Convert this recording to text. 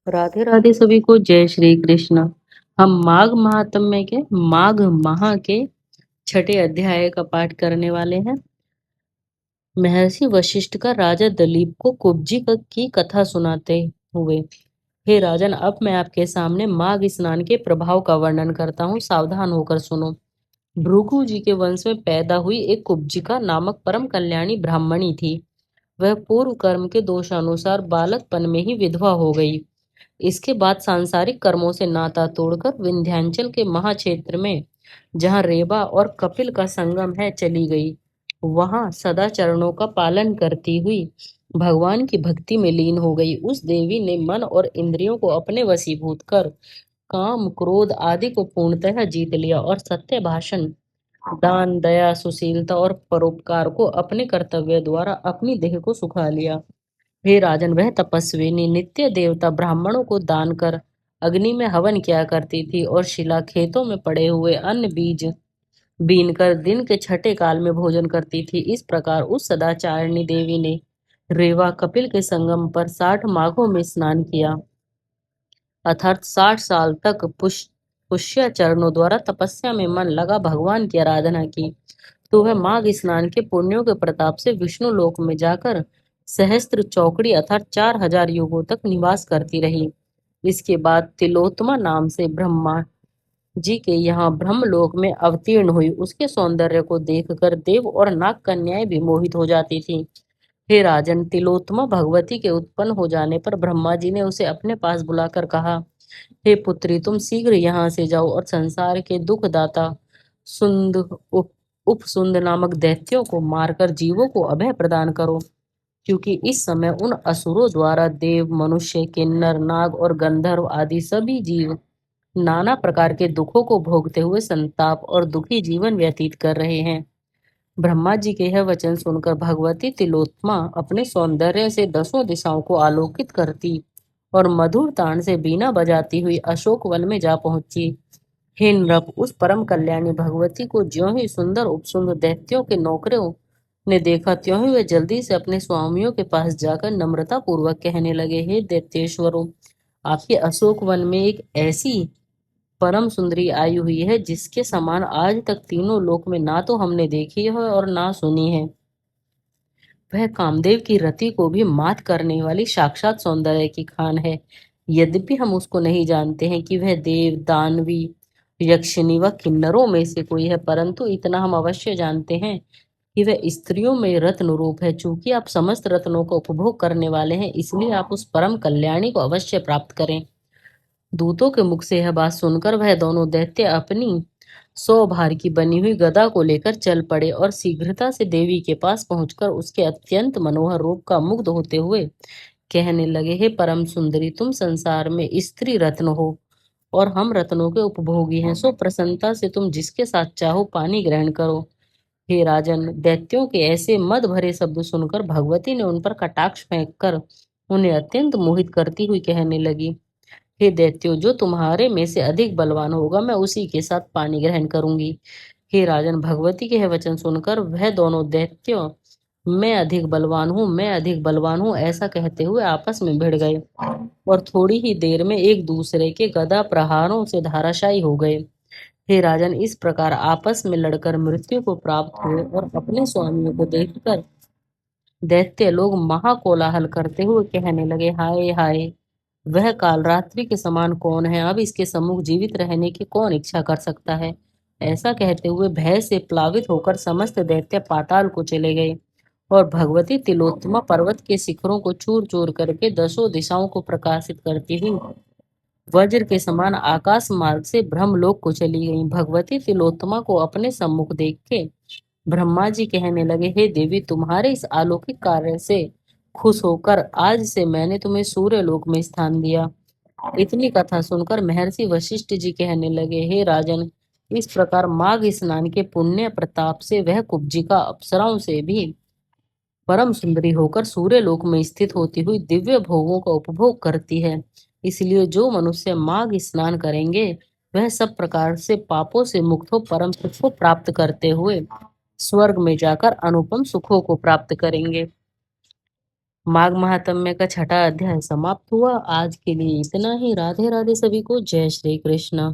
राधे राधे सभी को। जय श्री कृष्ण। हम माघ महात्म्य के माघ माह के छठे अध्याय का पाठ करने वाले हैं। महर्षि वशिष्ठ का राजा दलीप को कुब्जी की कथा सुनाते हुए। हे राजन, अब मैं आपके सामने माघ स्नान के प्रभाव का वर्णन करता हूँ, सावधान होकर सुनो। भृगु जी के वंश में पैदा हुई एक कुब्जिका नामक परम कल्याणी ब्राह्मणी थी। वह पूर्व कर्म के दोषानुसार बालकपन में ही विधवा हो गई। इसके बाद सांसारिक कर्मों से नाता तोड़कर विंध्याचल के महाक्षेत्र में, जहाँ रेवा और कपिल का संगम है, चली गई। वहां सदाचरणों का पालन करती हुई भगवान की भक्ति में लीन हो गई। उस देवी ने मन और इंद्रियों को अपने वशीभूत कर काम क्रोध आदि को पूर्णतः जीत लिया और सत्य भाषण, दान, दया, सुशीलता और परोपकार को अपने कर्तव्य द्वारा अपनी देह को सुखा लिया। हे राजन, वह तपस्विनी नित्य देवता ब्राह्मणों को दान कर अग्नि में हवन किया करती थी और शिला खेतों में पड़े हुए अन्न बीज बीन कर दिन के छठे काल में भोजन करती थी। इस प्रकार उस सदाचारिणी देवी ने रेवा कपिल के संगम पर 60 माघों में स्नान किया, अर्थात 60 साल तक पुष्य चरणों द्वारा तपस्या में मन लगा भगवान की आराधना की। तो वह माघ स्नान के पुण्यों के प्रताप से विष्णु लोक में जाकर सहस्त्र चौकड़ी अर्थात 4000 युगों तक निवास करती रही। इसके बाद तिलोत्तमा नाम से ब्रह्मा जी के यहाँ ब्रह्मलोक में अवतीर्ण हुई। उसके सौंदर्य को देखकर देव और नाग कन्याएं भी मोहित हो जाती थीं। हे राजन, तिलोत्तमा भगवती के उत्पन्न हो जाने पर ब्रह्मा जी ने उसे अपने पास बुलाकर कहा, हे पुत्री, तुम शीघ्र यहाँ से जाओ और संसार के दुखदाता सुंद उपसुंद नामक दैत्यों को मारकर जीवों को अभय प्रदान करो, क्योंकि इस समय उन असुरों द्वारा देव, मनुष्य, किन्नर, नाग और गंधर्व आदि सभी जीव नाना प्रकार के दुखों को भोगते हुए संताप और दुखी जीवन व्यतीत कर रहे हैं। ब्रह्मा जी के यह वचन सुनकर भगवती तिलोत्तमा अपने सौंदर्य से दसों दिशाओं को आलोकित करती और मधुर तान से बीना बजाती हुई अशोक वन में जा पहुंची। हे नृप, उस परम कल्याणी भगवती को ज्यों ही सुंदर उपसुंदर दैत्यों के नौकरों ने देखा, त्यों ही वे जल्दी से अपने स्वामियों के पास जाकर नम्रता पूर्वक कहने लगे, हे दैत्येश्वरों, आपके अशोक वन में एक ऐसी परम सुंदरी आई हुई है जिसके समान आज तक तीनों लोक में ना तो हमने देखी है और ना सुनी है। वह कामदेव की रति को भी मात करने वाली साक्षात सौंदर्य की खान है। यद्यपि हम उसको नहीं जानते हैं कि वह देव, दानवी, यक्षिणी व किन्नरों में से कोई है, परंतु इतना हम अवश्य जानते हैं कि वह स्त्रियों में रत्न रूप है। चूंकि आप समस्त रत्नों का उपभोग करने वाले हैं, इसलिए आप उस परम कल्याणी को अवश्य प्राप्त करें। दूतों के मुख से यह बात सुनकर वह दोनों दैत्य अपनी 100 भार की बनी हुई गदा को लेकर चल पड़े और शीघ्रता से देवी के पास पहुंचकर उसके अत्यंत मनोहर रूप का मुग्ध होते हुए कहने लगे, हे परम सुंदरी, तुम संसार में स्त्री रत्न हो और हम रत्नों के उपभोगी हैं, सो प्रसन्नता से तुम जिसके साथ चाहो पानी ग्रहण करो। हे राजन, दैत्यों के ऐसे मद भरे शब्द सुनकर भगवती ने उन पर कटाक्ष फेंककर उन्हें अत्यंत मोहित करती हुई कहने लगी, हे दैत्यो, जो तुम्हारे में से अधिक बलवान होगा मैं उसी के साथ पानी ग्रहण करूंगी। हे राजन, भगवती के यह वचन सुनकर वह दोनों दैत्यो मैं अधिक बलवान हूँ, मैं अधिक बलवान हूँ ऐसा कहते हुए आपस में भिड़ गए और थोड़ी ही देर में एक दूसरे के गदा प्रहारों से धाराशायी हो गए। हे राजन, इस प्रकार आपस में लड़कर मृत्यु को प्राप्त हुए और अपने स्वामियों को देखकर दैत्य लोग महाकोलाहल करते हुए कहने लगे, हाय हाय, वह काल रात्रि के समान कौन है? अब इसके सम्मुख जीवित रहने की कौन इच्छा कर सकता है? ऐसा कहते हुए भय से प्लावित होकर समस्त दैत्य पाताल को चले गए और भगवती तिलोत्तमा पर्वत के शिखरों को चूर चूर करके दसों दिशाओं को प्रकाशित करती हुई वज्र के समान आकाश मार्ग से ब्रह्मलोक को चली गई। भगवती तिलोत्तमा को अपने सम्मुख देख के ब्रह्मा जी कहने लगे, हे देवी, तुम्हारे इस अलौकिक कार्य से खुश होकर आज से मैंने तुम्हें सूर्य लोक में स्थान दिया। इतनी कथा सुनकर महर्षि वशिष्ठ जी कहने लगे, हे राजन, इस प्रकार माघ स्नान के पुण्य प्रताप से वह कुब्जिका अप्सराओं से भी परम सुंदरी होकर सूर्य लोक में स्थित होती हुई दिव्य भोगों का उपभोग करती है। इसलिए जो मनुष्य माघ स्नान करेंगे वह सब प्रकार से पापों से मुक्त हो परम सुख को प्राप्त करते हुए स्वर्ग में जाकर अनुपम सुखों को प्राप्त करेंगे। माघ महात्म्य का छठा अध्याय समाप्त हुआ। आज के लिए इतना ही। राधे राधे सभी को। जय श्री कृष्ण।